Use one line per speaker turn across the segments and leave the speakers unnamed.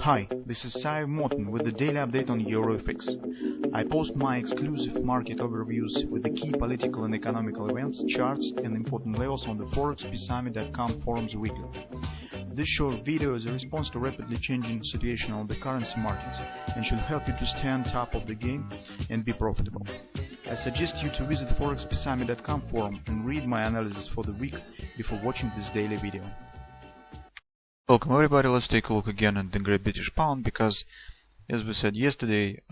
Hi, this is Sive Morten with the daily update on EuroFX. I post my exclusive market overviews with the key political and economical events, charts and important levels on the ForexPeaceArmy.com forums weekly. This short video is a response to rapidly changing situation on the currency markets and should help you to stay on top of the game and be profitable. I suggest you to visit the ForexPeaceArmy.com forum and read my analysis for the week before watching this daily video. Welcome everybody, let's take a look again at the Great British Pound because, as we said yesterday,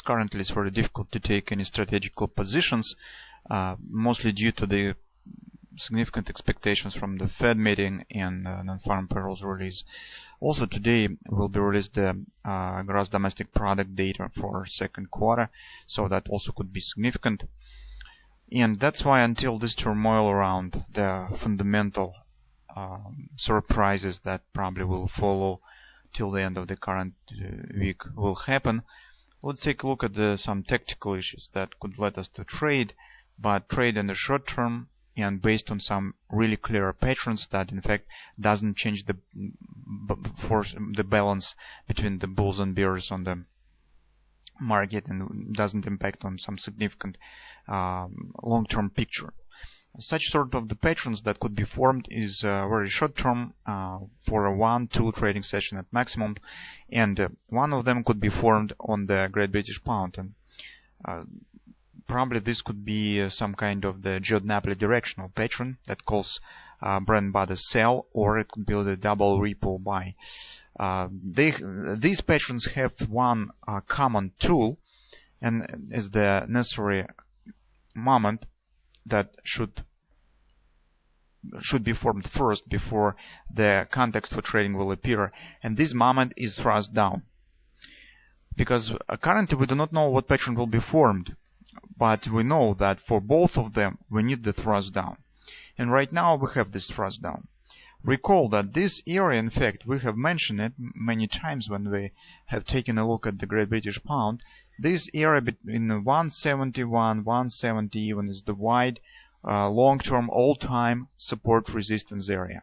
currently it's very difficult to take any strategical positions, mostly due to the significant expectations from the Fed meeting and non-farm payrolls release. Also today will be released the gross domestic product data for second quarter, so that also could be significant. And that's why until this turmoil around the fundamental surprises that probably will follow till the end of the current week will happen, let's take a look at some tactical issues that could let us to trade, but trade in the short term and based on some really clear patterns that in fact doesn't change the balance between the bulls and bears on the market and doesn't impact on some significant long-term picture. Such sort of the patterns that could be formed is very short term for a 1-2 trading session at maximum, and one of them could be formed on the Great British Pound, and probably this could be some kind of the Judd Napoli directional pattern that calls bread and butter sell, or it could be the double repo buy. These patterns have one common tool, and is the necessary moment that should be formed first before the context for trading will appear, and this moment is thrust down. Because currently we do not know what pattern will be formed, but we know that for both of them we need the thrust down. And right now we have this thrust down. Recall that this area, in fact, we have mentioned it many times when we have taken a look at the Great British Pound. This area between 171, 170 even is the wide long-term all-time support resistance area.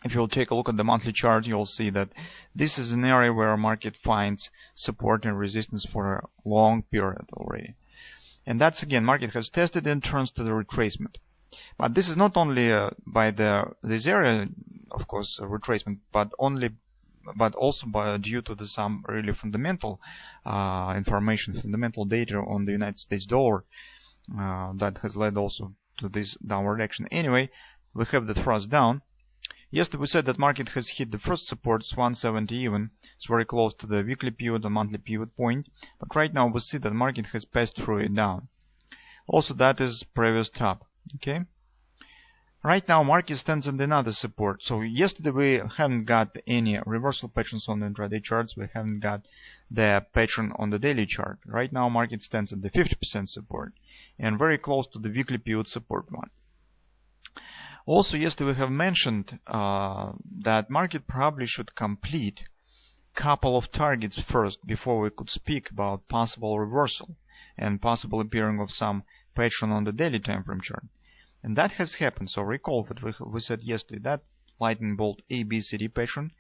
If you'll take a look at the monthly chart, you'll see that this is an area where market finds support and resistance for a long period already. And that's again, market has tested and turns to the retracement. But this is not only by this area, of course, retracement, but also due to some really fundamental information, fundamental data on the United States dollar that has led also to this downward action. Anyway, we have the thrust down. Yesterday we said that market has hit the first support, it's 170 even. It's very close to the weekly pivot or monthly pivot point. But right now we see that market has passed through it down. Also that is previous top. Okay. Right now market stands at another support. So yesterday we haven't got any reversal patterns on the intraday charts. We haven't got the pattern on the daily chart. Right now market stands at the 50% support and very close to the weekly pivot support one. Also yesterday we have mentioned that market probably should complete couple of targets first before we could speak about possible reversal and possible appearing of some pattern on the daily time frame chart. And that has happened. So recall that we said yesterday that lightning bolt ABCD pattern.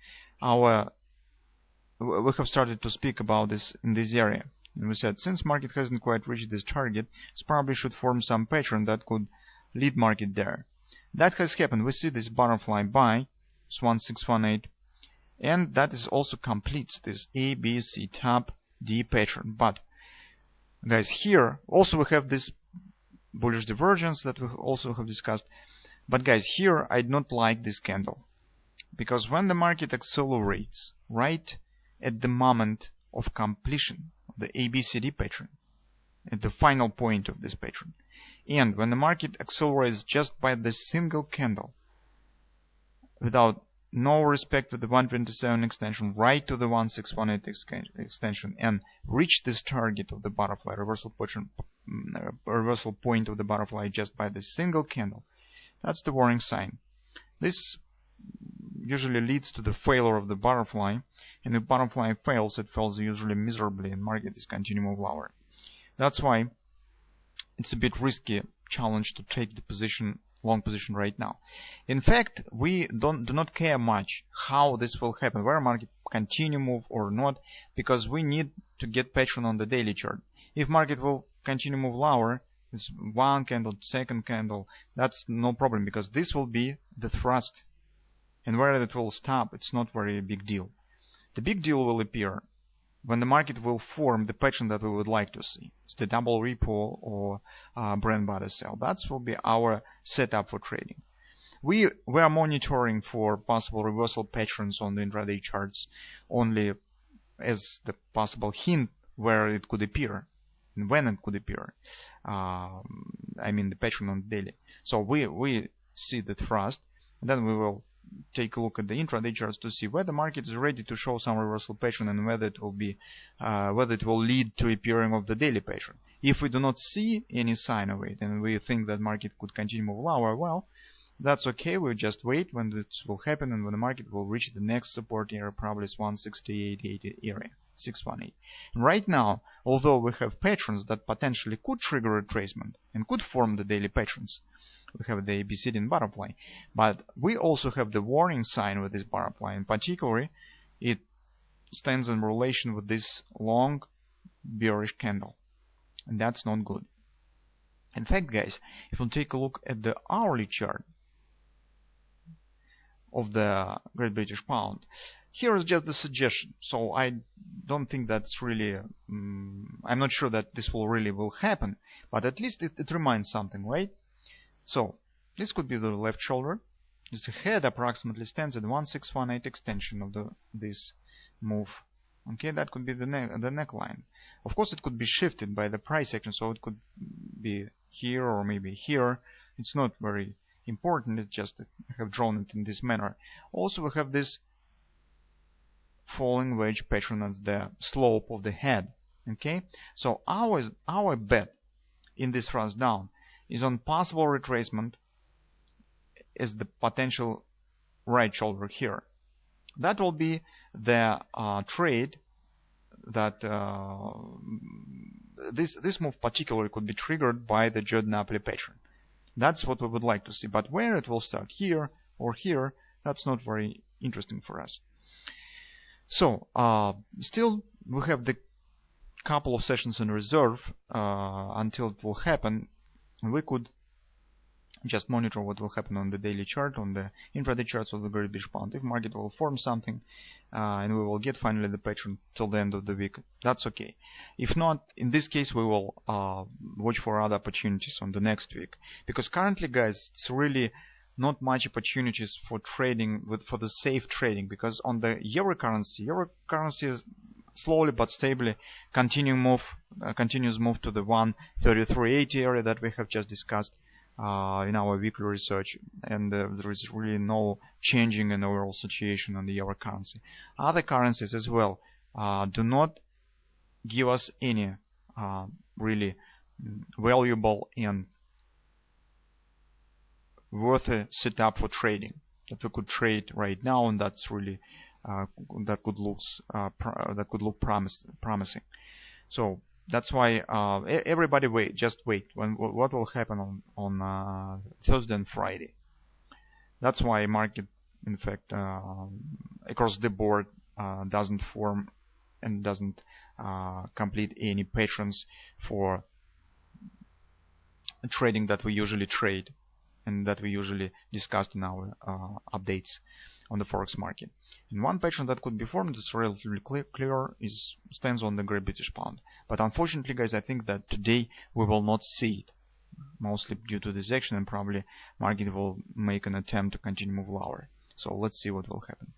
We have started to speak about this in this area. And we said since market hasn't quite reached this target, it probably should form some pattern that could lead market there. That has happened. We see this butterfly buy, it's 1618, and that is also completes this ABC top D pattern. But guys, here also we have this bullish divergence that we also have discussed. But guys, here I do not like this candle, because when the market accelerates right at the moment of completion of the ABCD pattern, at the final point of this pattern, and when the market accelerates just by the single candle without no respect to the 127 extension right to the 1618 extension and reach this target of the butterfly reversal point of the butterfly just by the single candle, that's the warning sign. This usually leads to the failure of the butterfly, and if butterfly fails, it fails usually miserably and market is continuing lower. That's why it's a bit risky challenge to take the position long position right now. In fact, we do not care much how this will happen, whether market continue move or not, because we need to get patient on the daily chart. If market will continue move lower, it's one candle, second candle, that's no problem, because this will be the thrust. And where it will stop, it's not very big deal. The big deal will appear when the market will form the pattern that we would like to see. It's the double repo or brand body sell. That will be our setup for trading. We are monitoring for possible reversal patterns on the intraday charts only as the possible hint where it could appear and when it could appear. I mean the pattern on the daily. So we see the thrust, and then we will take a look at the intraday charts to see whether the market is ready to show some reversal pattern and whether it will be whether it will lead to appearing of the daily pattern. If we do not see any sign of it and we think that market could continue move lower, well, that's okay. We'll just wait when this will happen and when the market will reach the next support area, probably is 168.80 area, 618. And right now, although we have patterns that potentially could trigger retracement and could form the daily patterns, we have the ABCD and butterfly, but we also have the warning sign with this butterfly. In particular, it stands in relation with this long bearish candle, and that's not good. In fact, guys, if we take a look at the hourly chart of the Great British Pound, here is just the suggestion. So I don't think that's really, I'm not sure that this will happen, but at least it reminds something, right? So this could be the left shoulder. This head approximately stands at 1618 extension of this move. Okay, that could be the neckline. Of course, it could be shifted by the price action, so it could be here or maybe here. It's not very important. It's just that I have drawn it in this manner. Also, we have this falling wedge pattern as the slope of the head. Okay, so our bet in this thrust down is on possible retracement as the potential right shoulder here. That will be the trade that this move particularly could be triggered by the Jordan-Napoli pattern. That's what we would like to see. But where it will start, here or here, that's not very interesting for us. So still we have the couple of sessions in reserve until it will happen. We could just monitor what will happen on the daily chart, on the intraday charts of the Great British Pound. If market will form something and we will get finally the pattern till the end of the week, that's okay. If not, in this case we will watch for other opportunities on the next week, because currently, guys, it's really not much opportunities for trading for the safe trading, because on the euro currency is slowly but stably continues move to the 133.80 area that we have just discussed in our weekly research, and there is really no changing in the overall situation on the euro currency. Other currencies as well do not give us any really valuable and worthy setup for trading that we could trade right now, and that's really that could look promising. So that's why everybody just wait what will happen on Thursday and Friday. That's why market, in fact, across the board doesn't form and doesn't complete any patterns for trading that we usually trade and that we usually discussed in our updates on the forex market. And one pattern that could be formed is relatively clear, stands on the Great British Pound. But unfortunately, guys, I think that today we will not see it, mostly due to this action, and probably market will make an attempt to continue move lower. So let's see what will happen.